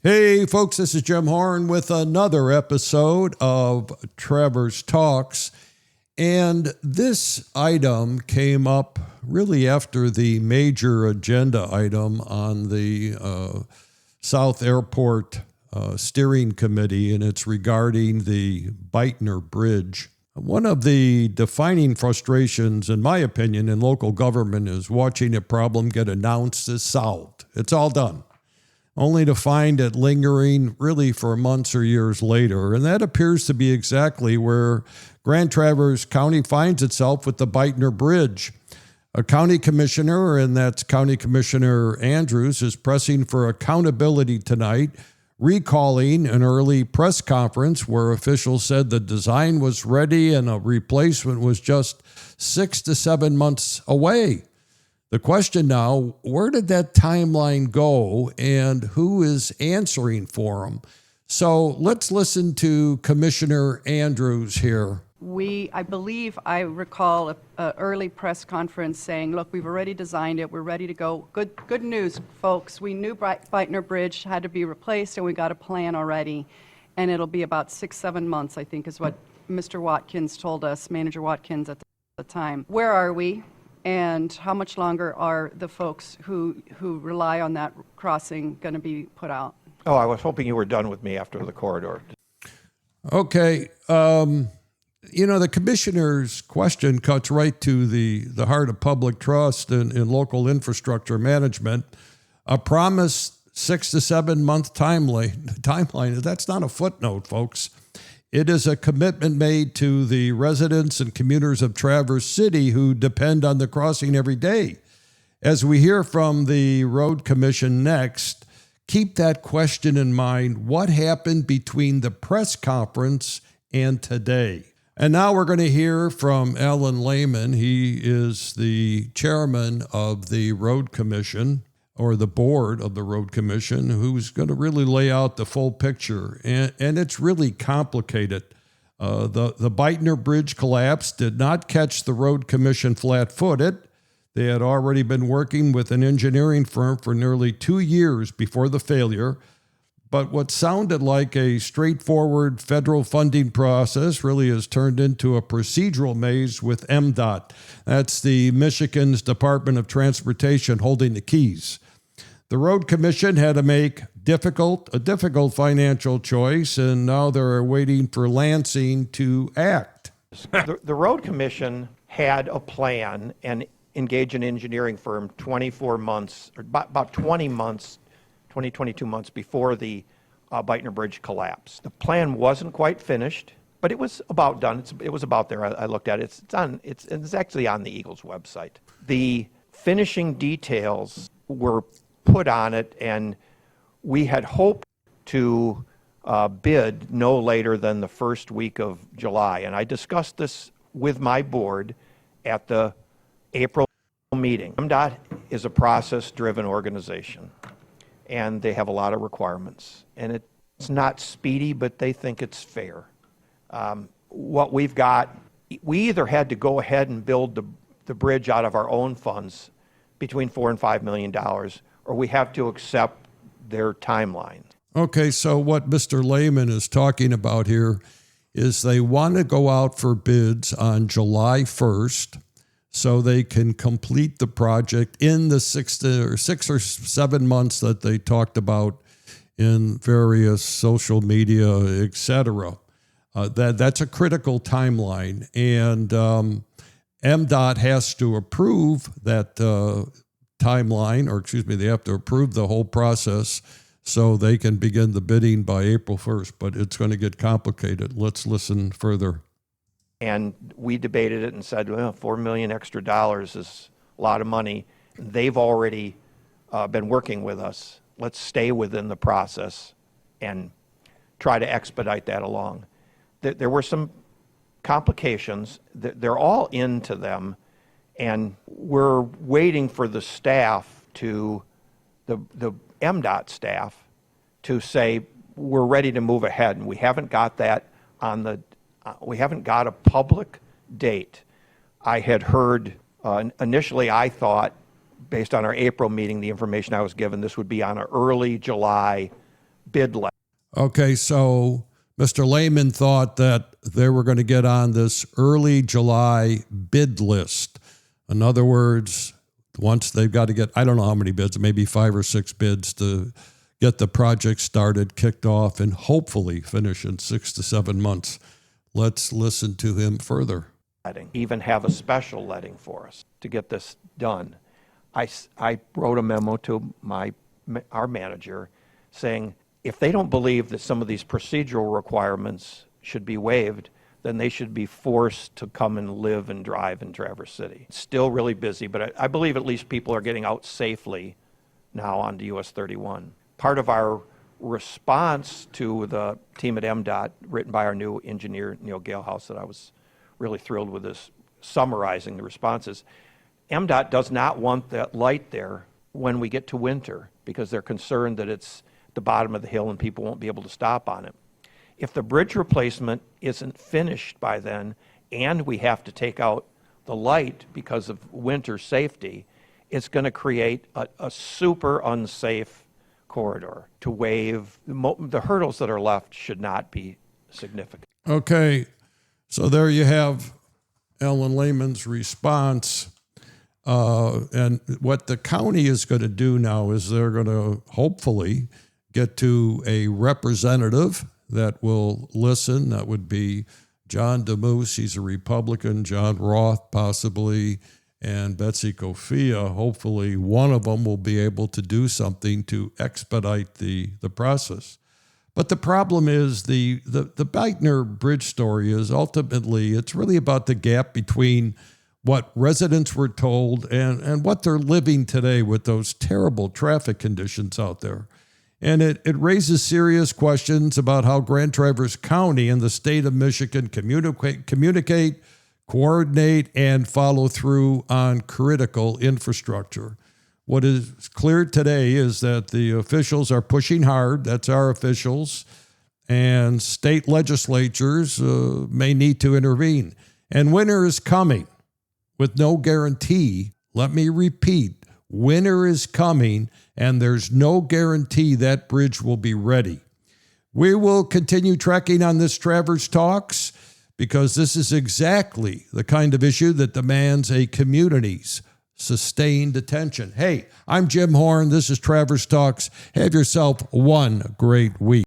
Hey folks, this is Jim Horn with another episode of Trevor's Talks. And this item came up really after the major agenda item on the South Airport Steering Committee, and it's regarding the Beitner Bridge. One of the defining frustrations, in my opinion, in local government is watching a problem get announced as solved. It's all done, only to find it lingering really for months or years later. And that appears to be exactly where Grand Traverse County finds itself with the Beitner Bridge. A county commissioner, and that's County Commissioner Andrews, is pressing for accountability tonight, recalling an early press conference where officials said the design was ready and a replacement was just 6 to 7 months away. The question now, where did that timeline go and who is answering for them? So let's listen to Commissioner Andrews here. I recall an early press conference saying, look, we've already designed it, we're ready to go. Good news, folks. We knew Beitner Bridge had to be replaced and we got a plan already. And it'll be about 6-7 months, I think is what Mr. Watkins told us, Manager Watkins at the time. Where are we? And how much longer are the folks who rely on that crossing going to be put out? Oh, I was hoping you were done with me after the corridor. Okay. The commissioner's question cuts right to the heart of public trust in local infrastructure management. A promised 6 to 7 month timeline. That's not a footnote, folks. It is a commitment made to the residents and commuters of Traverse City who depend on the crossing every day. As we hear from the Road Commission next, keep that question in mind. What happened between the press conference and today? And now we're going to hear from Alan Lehman. He is the chairman of the Road Commission, or the board of the Road Commission, who's going to really lay out the full picture. And it's really complicated. The Beitner Bridge collapse did not catch the Road Commission flat-footed. They had already been working with an engineering firm for nearly 2 years before the failure. But what sounded like a straightforward federal funding process really has turned into a procedural maze with MDOT. That's the Michigan's Department of Transportation holding the keys. The Road Commission had to make a difficult financial choice, and now they're waiting for Lansing to act. The Road Commission had a plan and engaged an engineering firm 24 months, or about 20 months, 22 months before the Beitner Bridge collapse. The plan wasn't quite finished, but it was about done. It was about there. I looked at it. It's actually on the Eagles website. The finishing details were put on it, and we had hoped to bid no later than the first week of July. And I discussed this with my board at the April meeting. MDOT is a process-driven organization, and they have a lot of requirements. And it's not speedy, but they think it's fair. What we've got, we either had to go ahead and build the bridge out of our own funds between $4 and $5 million, or we have to accept their timeline. Okay, so what Mr. Lehman is talking about here is they want to go out for bids on July 1st so they can complete the project in the 6 or 7 months that they talked about in various social media, etc. That's a critical timeline, and MDOT has to approve that timeline, they have to approve the whole process so they can begin the bidding by April 1st, but it's going to get complicated. Let's listen further. And we debated it and said, well, $4 million extra dollars is a lot of money. They've already been working with us. Let's stay within the process and try to expedite that along. There were some complications. They're all into them, and we're waiting for the staff the MDOT staff to say, we're ready to move ahead, and we haven't got that we haven't got a public date. I had heard, initially I thought, based on our April meeting, the information I was given, this would be on an early July bid letting. Okay, so Mr. Lehman thought that they were going to get on this early July bid list. In other words, once they've got to get, I don't know how many bids, maybe 5 or 6 bids to get the project started, kicked off, and hopefully finish in 6 to 7 months. Let's listen to him further. Even have a special letting for us to get this done. I wrote a memo to our manager saying, if they don't believe that some of these procedural requirements should be waived, then they should be forced to come and live and drive in Traverse City. It's still really busy, but I believe at least people are getting out safely now onto US 31. Part of our response to the team at MDOT, written by our new engineer, Neil Galehouse, that I was really thrilled with this, summarizing the responses. MDOT does not want that light there when we get to winter because they're concerned that it's the bottom of the hill and people won't be able to stop on it. If the bridge replacement isn't finished by then and we have to take out the light because of winter safety, it's going to create a super unsafe corridor. To waive the hurdles that are left should not be significant. Okay, so there you have Alan Lehman's response. And what the county is going to do now is they're going to hopefully get to a representative that will listen. That would be John DeMoose. He's a Republican. John Roth, possibly, and Betsy Kofia. Hopefully one of them will be able to do something to expedite the process. But the problem is the Beitner Bridge story is ultimately, it's really about the gap between what residents were told and what they're living today with those terrible traffic conditions out there. And it raises serious questions about how Grand Traverse County and the state of Michigan communicate, coordinate, and follow through on critical infrastructure. What is clear today is that the officials are pushing hard. That's our officials. And state legislatures may need to intervene. And winter is coming with no guarantee. Let me repeat, winter is coming, and there's no guarantee that bridge will be ready. We will continue tracking on this Traverse Talks because this is exactly the kind of issue that demands a community's sustained attention. Hey, I'm Jim Horn. This is Traverse Talks. Have yourself one great week.